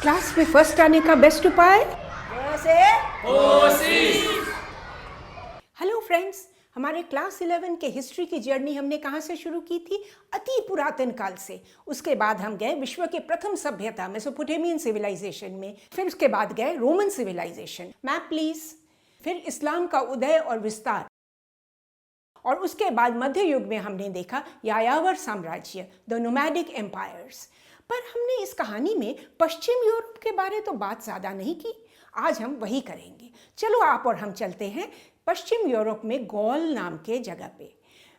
Class में first आने का बेस्ट उपाय हेलो फ्रेंड्स, हमारे क्लास 11 के हिस्ट्री की जर्नी हमने कहाँ से शुरू की थी? अति पुरातन काल से। उसके बाद हम गए विश्व के प्रथम सभ्यता मेसोपोटामियन सिविलाइजेशन में, फिर उसके बाद गए रोमन सिविलाइजेशन। Map please. फिर इस्लाम का उदय और विस्तार, और उसके बाद मध्य युग में हमने देखा यायावर साम्राज्य, द नोमैडिक एम्पायर्स। पर हमने इस कहानी में पश्चिम यूरोप के बारे तो बात ज़्यादा नहीं की। आज हम वही करेंगे। चलो आप और हम चलते हैं पश्चिम यूरोप में गौल नाम के जगह पे।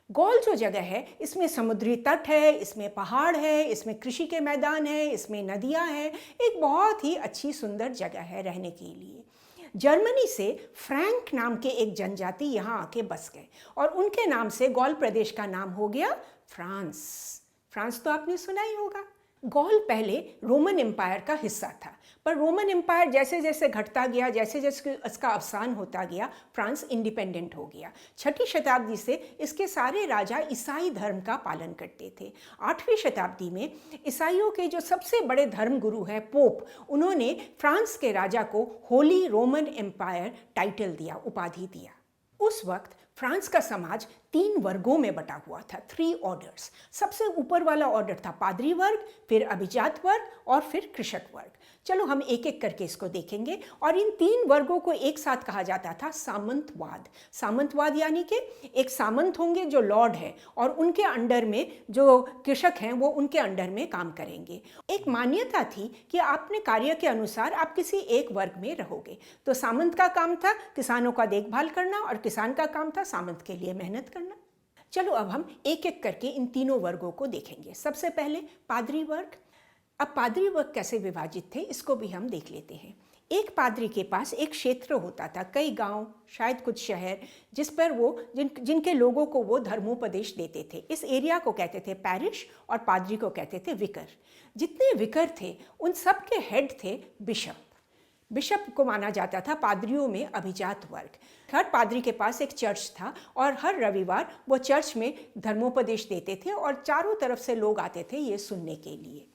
गौल जो जगह है, इसमें समुद्री तट है, इसमें पहाड़ है, इसमें कृषि के मैदान है, इसमें नदियाँ हैं। एक बहुत ही अच्छी सुंदर जगह है रहने के लिए। जर्मनी से फ्रैंक नाम के एक जनजाति यहाँ आके बस गए और उनके नाम से गौल प्रदेश का नाम हो गया फ्रांस। फ्रांस तो आपने सुना ही होगा। गौल पहले रोमन एम्पायर का हिस्सा था, पर रोमन एम्पायर जैसे जैसे घटता गया, जैसे जैसे इसका अवसान होता गया, फ्रांस इंडिपेंडेंट हो गया। 6वीं शताब्दी से इसके सारे राजा ईसाई धर्म का पालन करते थे। 8वीं शताब्दी में ईसाइयों के जो सबसे बड़े धर्मगुरु हैं पोप, उन्होंने फ्रांस के राजा को होली रोमन एम्पायर टाइटल दिया, उपाधि दिया। उस वक्त फ्रांस का समाज 3 वर्गों में बटा हुआ था, 3 ऑर्डर्स। सबसे ऊपर वाला ऑर्डर था पादरी वर्ग, फिर अभिजात वर्ग और फिर कृषक वर्ग। चलो हम एक एक करके इसको देखेंगे। और इन 3 वर्गों को एक साथ कहा जाता था सामंतवाद। सामंतवाद यानी कि एक सामंत होंगे जो लॉर्ड है, और उनके अंडर में जो कृषक हैं वो उनके अंडर में काम करेंगे। एक मान्यता थी कि अपने कार्य के अनुसार आप किसी एक वर्ग में रहोगे। तो सामंत का काम था किसानों का देखभाल करना, और किसान का काम था सामंत के लिए मेहनत करना। चलो अब हम एक एक करके इन तीनों वर्गों को देखेंगे। सबसे पहले पादरी वर्ग। अब पादरी वर्ग कैसे विभाजित थे इसको भी हम देख लेते हैं। एक पादरी के पास एक क्षेत्र होता था, कई गांव, शायद कुछ शहर, जिस पर वो जिनके लोगों को वो धर्मोपदेश देते थे। इस एरिया को कहते थे पैरिश, और पादरी को कहते थे विकर। जितने विकर थे उन सब के हेड थे बिशप। बिशप को माना जाता था पादरियों में अभिजात वर्ग। हर पादरी के पास एक चर्च था, और हर रविवार वो चर्च में धर्मोपदेश देते थे, और चारों तरफ से लोग आते थे ये सुनने के लिए।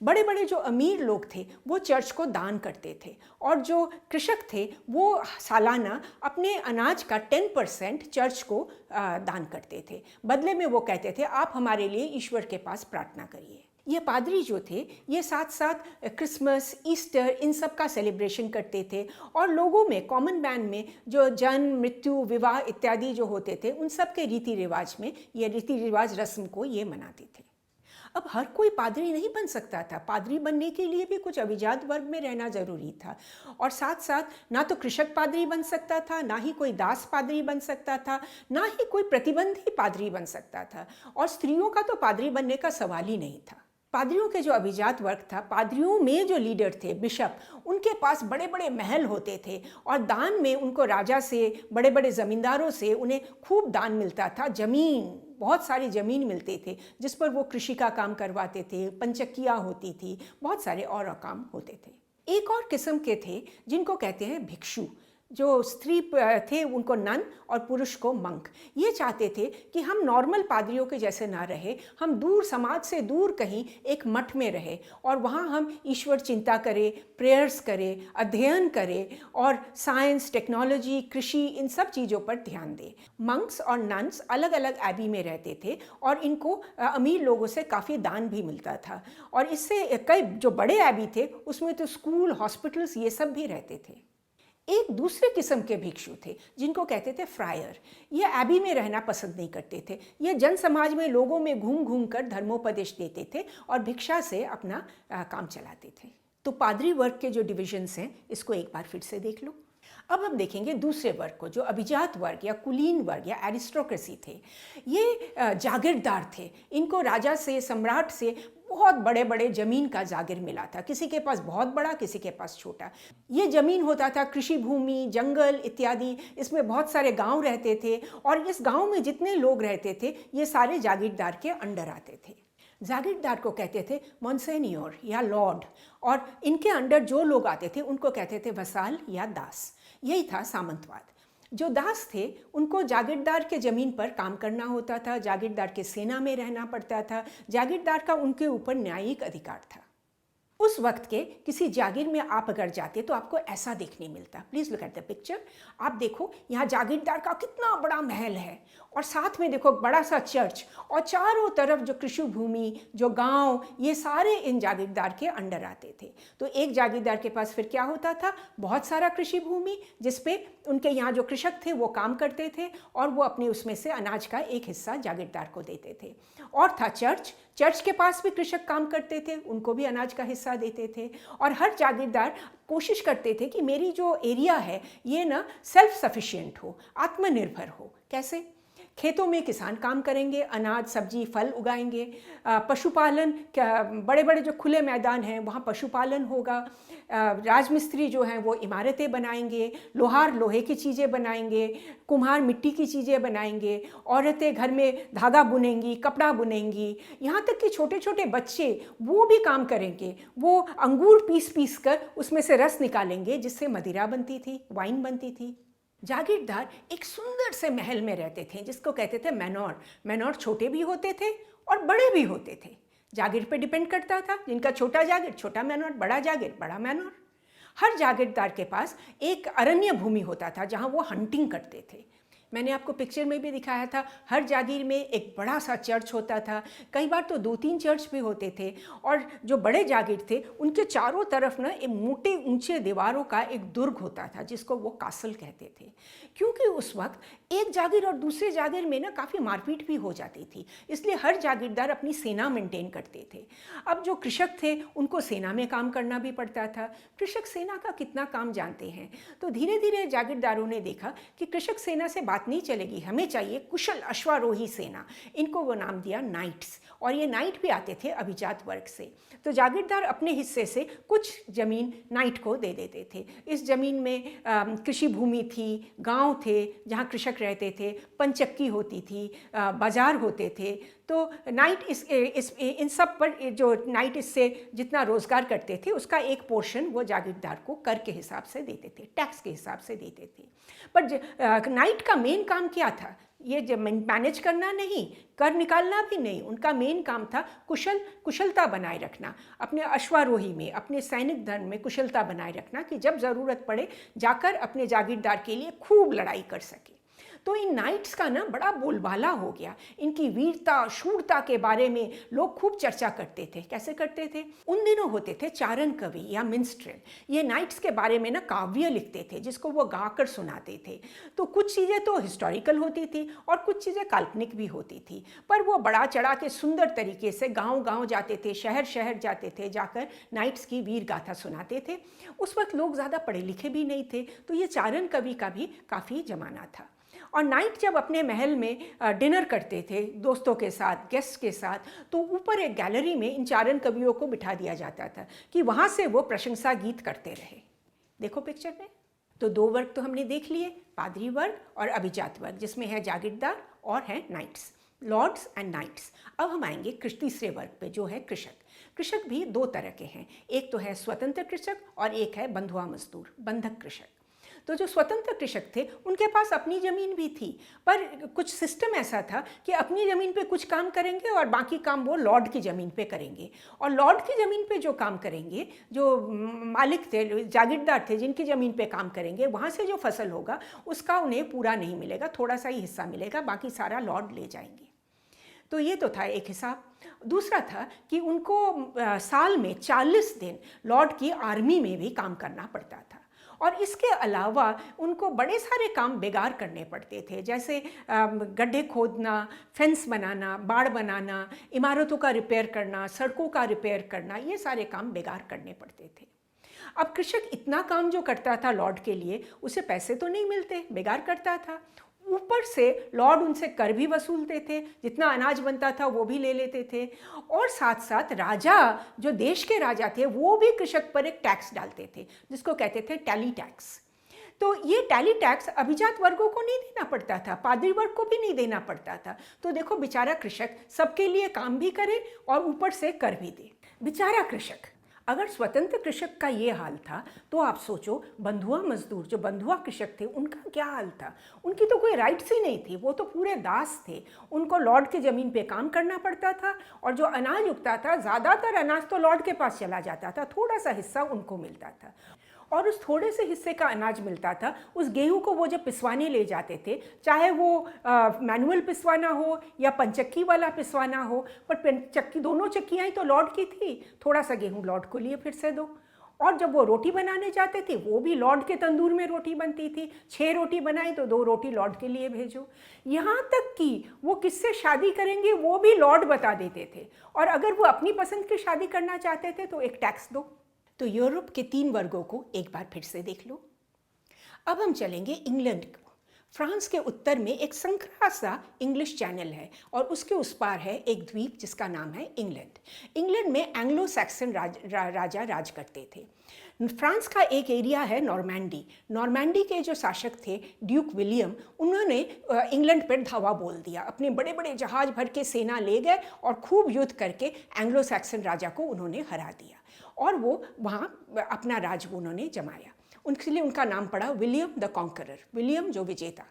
बड़े बड़े जो अमीर लोग थे वो चर्च को दान करते थे, और जो कृषक थे वो सालाना अपने अनाज का 10% चर्च को दान करते थे। बदले में वो कहते थे आप हमारे लिए ईश्वर के पास प्रार्थना करिए। ये पादरी जो थे ये साथ साथ क्रिसमस, ईस्टर, इन सब का सेलिब्रेशन करते थे, और लोगों में, कॉमन मैन में जो जन्म, मृत्यु, विवाह इत्यादि जो होते थे उन सब के रीति रिवाज में, ये रीति रिवाज रस्म को ये मनाते थे। अब हर कोई पादरी नहीं बन सकता था। पादरी बनने के लिए भी कुछ अभिजात वर्ग में रहना जरूरी था, और साथ साथ ना तो कृषक पादरी बन सकता था, ना ही कोई दास पादरी बन सकता था, ना ही कोई प्रतिबंधी पादरी बन सकता था, और स्त्रियों का तो पादरी बनने का सवाल ही नहीं था। पादरियों के जो अभिजात वर्ग था, पादरियों में जो लीडर थे बिशप, उनके पास बड़े बड़े महल होते थे, और दान में उनको राजा से, बड़े बड़े ज़मींदारों से उन्हें खूब दान मिलता था। ज़मीन, बहुत सारी ज़मीन मिलते थे जिस पर वो कृषि का काम करवाते थे, पंचक्कियाँ होती थी, बहुत सारे और काम होते थे। एक और किस्म के थे जिनको कहते हैं भिक्षु। जो स्त्री थे उनको नन, और पुरुष को मंक। ये चाहते थे कि हम नॉर्मल पादरियों के जैसे ना रहे, हम दूर, समाज से दूर कहीं एक मठ में रहे, और वहाँ हम ईश्वर चिंता करें, प्रेयर्स करें, अध्ययन करें, और साइंस, टेक्नोलॉजी, कृषि, इन सब चीज़ों पर ध्यान दें। मंक्स और नन्स अलग अलग एबी में रहते थे, और इनको अमीर लोगों से काफ़ी दान भी मिलता था, और इससे कई जो बड़े एबी थे उसमें तो स्कूल, हॉस्पिटल्स, ये सब भी रहते थे। एक दूसरे किस्म के भिक्षु थे जिनको कहते थे फ्रायर। ये एबी में रहना पसंद नहीं करते थे। ये जन समाज में लोगों में घूम घूम कर धर्मोपदेश देते थे, और भिक्षा से अपना काम चलाते थे। तो पादरी वर्ग के जो डिविजन्स हैं इसको एक बार फिर से देख लो। अब हम देखेंगे दूसरे वर्ग को, जो अभिजात वर्ग या कुलीन वर्ग या एरिस्टोक्रेसी थे। ये जागीरदार थे। इनको राजा से, सम्राट से बहुत बड़े बड़े ज़मीन का जागिर मिला था। किसी के पास बहुत बड़ा, किसी के पास छोटा। ये ज़मीन होता था कृषि भूमि, जंगल इत्यादि। इसमें बहुत सारे गांव रहते थे, और इस गांव में जितने लोग रहते थे ये सारे जागीरदार के अंडर आते थे। जागीरदार को कहते थे मॉन्सेन्योर या लॉर्ड, और इनके अंडर जो लोग आते थे उनको कहते थे वसाल या दास। यही था सामंतवाद। जो दास थे उनको जागीरदार के ज़मीन पर काम करना होता था, जागीरदार के सेना में रहना पड़ता था, जागीरदार का उनके ऊपर न्यायिक अधिकार था। उस वक्त के किसी जागीर में आप अगर जाते तो आपको ऐसा देखने मिलता। Please look at the picture. आप देखो यहाँ जागीरदार का कितना बड़ा महल है और साथ में देखो बड़ा सा चर्च और चारों तरफ जो कृषि भूमि, जो गांव, ये सारे इन जागीरदार के अंडर आते थे। तो एक जागीरदार के पास फिर क्या होता था, बहुत सारा कृषि भूमि जिसपे उनके यहाँ जो कृषक थे वो काम करते थे और वो अपने उसमें से अनाज का एक हिस्सा जागीरदार को देते थे। और था चर्च, चर्च के पास भी कृषक काम करते थे, उनको भी अनाज का हिस्सा देते थे। और हर जागीरदार कोशिश करते थे कि मेरी जो एरिया है ये ना सेल्फ सफिशिएंट हो, आत्मनिर्भर हो। कैसे? खेतों में किसान काम करेंगे, अनाज, सब्जी, फल उगाएंगे। पशुपालन, बड़े बड़े जो खुले मैदान हैं वहाँ पशुपालन होगा। राजमिस्त्री जो हैं वो इमारतें बनाएंगे, लोहार लोहे की चीज़ें बनाएंगे, कुम्हार मिट्टी की चीज़ें बनाएंगे, औरतें घर में धागा बुनेंगी, कपड़ा बुनेंगी, यहाँ तक कि छोटे छोटे बच्चे वो भी काम करेंगे। वो अंगूर पीस पीस कर उसमें से रस निकालेंगे जिससे मदिरा बनती थी, वाइन बनती थी। जागीरदार एक सुंदर से महल में रहते थे जिसको कहते थे मैनोर। मैनोर छोटे भी होते थे और बड़े भी होते थे, जागीर पे डिपेंड करता था। जिनका छोटा जागीर छोटा मैनोर, बड़ा जागीर बड़ा मैनोर। हर जागीरदार के पास एक अरण्य भूमि होता था जहाँ वो हंटिंग करते थे। मैंने आपको पिक्चर में भी दिखाया था, हर जागीर में एक बड़ा सा चर्च होता था, कई बार तो 2-3 चर्च भी होते थे। और जो बड़े जागीर थे उनके चारों तरफ ना एक मोटे ऊंचे दीवारों का एक दुर्ग होता था जिसको वो कासल कहते थे। क्योंकि उस वक्त एक जागीर और दूसरे जागीर में ना काफ़ी मारपीट भी हो जाती थी, इसलिए हर जागीरदार अपनी सेना मेंटेन करते थे। अब जो कृषक थे उनको सेना में काम करना भी पड़ता था। कृषक सेना का कितना काम जानते हैं? तो धीरे धीरे जागीरदारों ने देखा कि कृषक सेना से बात नहीं चलेगी, हमें चाहिए कुशल अश्वारोही सेना। इनको वो नाम दिया नाइट्स, और ये नाइट भी आते थे अभिजात वर्ग से। तो जागीरदार अपने हिस्से से कुछ ज़मीन नाइट को दे देते थे। इस ज़मीन में कृषि भूमि थी, गांव थे जहाँ कृषक रहते थे, पंचक्की होती थी, बाजार होते थे। तो नाइट इन सब पर जो नाइट इससे जितना रोज़गार करते थे उसका एक पोर्शन वो जागीरदार को कर के हिसाब से देते थे, टैक्स के हिसाब से देते थे। पर नाइट का मेन काम क्या था? ये जब मैनेज करना नहीं, कर निकालना भी नहीं, उनका मेन काम था कुशलता बनाए रखना, अपने अश्वारोही में, अपने सैनिक धर्म में कुशलता बनाए रखना कि जब ज़रूरत पड़े जाकर अपने जागीरदार के लिए खूब लड़ाई कर सके। तो इन नाइट्स का ना बड़ा बोलबाला हो गया। इनकी वीरता, शूरता के बारे में लोग खूब चर्चा करते थे। कैसे करते थे? उन दिनों होते थे चारण कवि या मिन्स्ट्रेल, ये नाइट्स के बारे में ना काव्य लिखते थे जिसको वो गाकर सुनाते थे। तो कुछ चीज़ें तो हिस्टोरिकल होती थी और कुछ चीज़ें काल्पनिक भी होती थी, पर वो बड़ा चढ़ा के सुंदर तरीके से गाँव गाँव जाते थे, शहर शहर जाते थे, जाकर नाइट्स की वीर गाथा सुनाते थे। उस वक्त लोग ज़्यादा पढ़े लिखे भी नहीं थे, तो ये चारण कवि का भी काफ़ी जमाना था। और नाइट जब अपने महल में डिनर करते थे दोस्तों के साथ, गेस्ट के साथ, तो ऊपर एक गैलरी में इन चारण कवियों को बिठा दिया जाता था कि वहाँ से वो प्रशंसा गीत करते रहे। देखो पिक्चर में। तो 2 वर्ग तो हमने देख लिए, पादरी वर्ग और अभिजात वर्ग, जिसमें है जागीरदार और है नाइट्स, लॉर्ड्स एंड नाइट्स। अब हम आएंगे तीसरे वर्ग पे जो है कृषक। कृषक भी 2 तरह के हैं, एक तो है स्वतंत्र कृषक और एक है बंधुआ मजदूर, बंधक कृषक। तो जो स्वतंत्र कृषक थे उनके पास अपनी ज़मीन भी थी, पर कुछ सिस्टम ऐसा था कि अपनी ज़मीन पे कुछ काम करेंगे और बाकी काम वो लॉर्ड की ज़मीन पे करेंगे। और लॉर्ड की ज़मीन पे जो काम करेंगे, जो मालिक थे, जागीरदार थे जिनकी ज़मीन पे काम करेंगे, वहाँ से जो फसल होगा उसका उन्हें पूरा नहीं मिलेगा, थोड़ा सा ही हिस्सा मिलेगा, बाकी सारा लॉर्ड ले जाएंगे। तो ये तो था एक हिसाब। दूसरा था कि उनको साल में 40 दिन लॉर्ड की आर्मी में भी काम करना पड़ता था। और इसके अलावा उनको बड़े सारे काम बेगार करने पड़ते थे, जैसे गड्ढे खोदना, फेंस बनाना, बाड़ बनाना, इमारतों का रिपेयर करना, सड़कों का रिपेयर करना, ये सारे काम बेगार करने पड़ते थे। अब कृषक इतना काम जो करता था लॉर्ड के लिए, उसे पैसे तो नहीं मिलते, बेगार करता था। ऊपर से लॉर्ड उनसे कर भी वसूलते थे, जितना अनाज बनता था वो भी ले लेते थे। और साथ साथ राजा, जो देश के राजा थे, वो भी कृषक पर एक टैक्स डालते थे जिसको कहते थे टैली टैक्स। तो ये टैली टैक्स अभिजात वर्गों को नहीं देना पड़ता था, पादरी वर्ग को भी नहीं देना पड़ता था। तो देखो बेचारा कृषक सबके लिए काम भी करे और ऊपर से कर भी दे। बेचारा कृषक अगर स्वतंत्र कृषक का ये हाल था तो आप सोचो बंधुआ मजदूर, जो बंधुआ कृषक थे, उनका क्या हाल था। उनकी तो कोई राइट्स ही नहीं थी, वो तो पूरे दास थे। उनको लॉर्ड के ज़मीन पे काम करना पड़ता था और जो अनाज उगता था, ज़्यादातर अनाज तो लॉर्ड के पास चला जाता था, थोड़ा सा हिस्सा उनको मिलता था। और उस थोड़े से हिस्से का अनाज मिलता था, उस गेहूं को वो जब पिसवाने ले जाते थे, चाहे वो मैनुअल पिसवाना हो या पंचक्की वाला पिसवाना हो, पर चक्की, दोनों चक्कियाँ ही तो लॉर्ड की थी। थोड़ा सा गेहूं लॉर्ड को लिए फिर से दो। और जब वो रोटी बनाने जाते थे, वो भी लॉर्ड के तंदूर में रोटी बनती थी। 6 रोटी बनाई तो 2 रोटी लॉर्ड के लिए भेजो। यहाँ तक कि वो किससे शादी करेंगे वो भी लॉर्ड बता देते थे। और अगर वो अपनी पसंद की शादी करना चाहते थे तो एक टैक्स दो। तो यूरोप के 3 वर्गों को एक बार फिर से देख लो। अब हम चलेंगे इंग्लैंड को। फ्रांस के उत्तर में एक संकरा सा इंग्लिश चैनल है और उसके उस पार है एक द्वीप जिसका नाम है इंग्लैंड। इंग्लैंड में एंग्लो सैक्सन राजा राज करते थे। फ्रांस का एक एरिया है नॉर्मैंडी। नॉर्मैंडी के जो शासक थे ड्यूक विलियम, उन्होंने इंग्लैंड पर धावा बोल दिया। अपने बड़े बड़े जहाज भर के सेना ले गए और खूब युद्ध करके एंग्लो सैक्सन राजा को उन्होंने हरा दिया और वो वहाँ अपना राज उन्होंने जमाया। उनके लिए उनका नाम पड़ा विलियम द कॉन्करर, विलियम जो विजेता।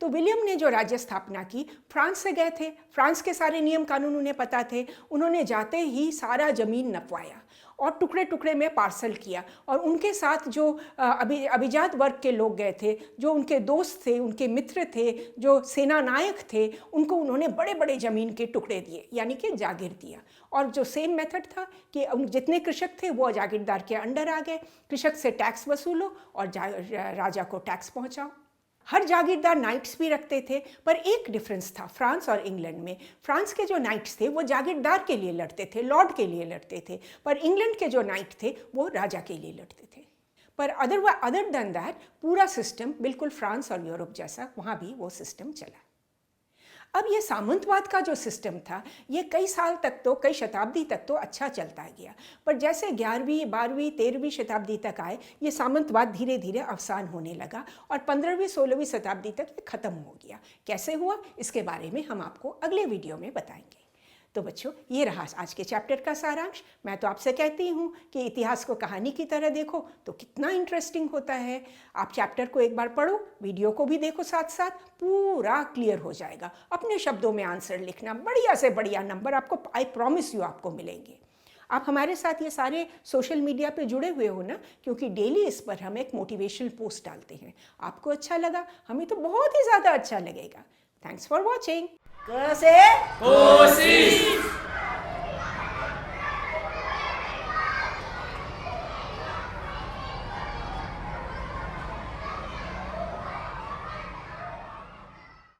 तो विलियम ने जो राज्य स्थापना की, फ्रांस से गए थे, फ्रांस के सारे नियम कानून उन्हें पता थे। उन्होंने जाते ही सारा ज़मीन नपवाया और टुकड़े टुकड़े में पार्सल किया। और उनके साथ जो अभिजात वर्ग के लोग गए थे, जो उनके दोस्त थे, उनके मित्र थे, जो सेना नायक थे, उनको उन्होंने बड़े बड़े ज़मीन के टुकड़े दिए, यानी कि जागीर दिया। और जो सेम मेथड था कि जितने कृषक थे वो जागीरदार के अंडर आ गए। कृषक से टैक्स वसूलो और राजा को टैक्स पहुंचाओ। हर जागीरदार नाइट्स भी रखते थे, पर एक डिफरेंस था फ्रांस और इंग्लैंड में। फ्रांस के जो नाइट्स थे वो जागीरदार के लिए लड़ते थे, लॉर्ड के लिए लड़ते थे, पर इंग्लैंड के जो नाइट थे वो राजा के लिए लड़ते थे। पर अदर देन दैट पूरा सिस्टम बिल्कुल फ्रांस और यूरोप जैसा वहाँ भी वो सिस्टम चला। अब ये सामंतवाद का जो सिस्टम था ये कई साल तक तो, कई शताब्दी तक तो अच्छा चलता गया, पर जैसे 11वीं 12वीं 13वीं शताब्दी तक आए ये सामंतवाद धीरे धीरे अवसान होने लगा और 15वीं 16वीं शताब्दी तक ये ख़त्म हो गया। कैसे हुआ इसके बारे में हम आपको अगले वीडियो में बताएंगे। तो बच्चों, ये रहा आज के चैप्टर का सारांश। मैं तो आपसे कहती हूँ कि इतिहास को कहानी की तरह देखो तो कितना इंटरेस्टिंग होता है। आप चैप्टर को एक बार पढ़ो, वीडियो को भी देखो, साथ साथ पूरा क्लियर हो जाएगा। अपने शब्दों में आंसर लिखना, बढ़िया से बढ़िया नंबर आपको, आई प्रॉमिस यू, आपको मिलेंगे। आप हमारे साथ ये सारे सोशल मीडिया पे जुड़े हुए हो ना, क्योंकि डेली इस पर हम एक मोटिवेशनल पोस्ट डालते हैं। आपको अच्छा लगा, हमें तो बहुत ही ज़्यादा अच्छा लगेगा। Thanks for watching. क से कोशिश।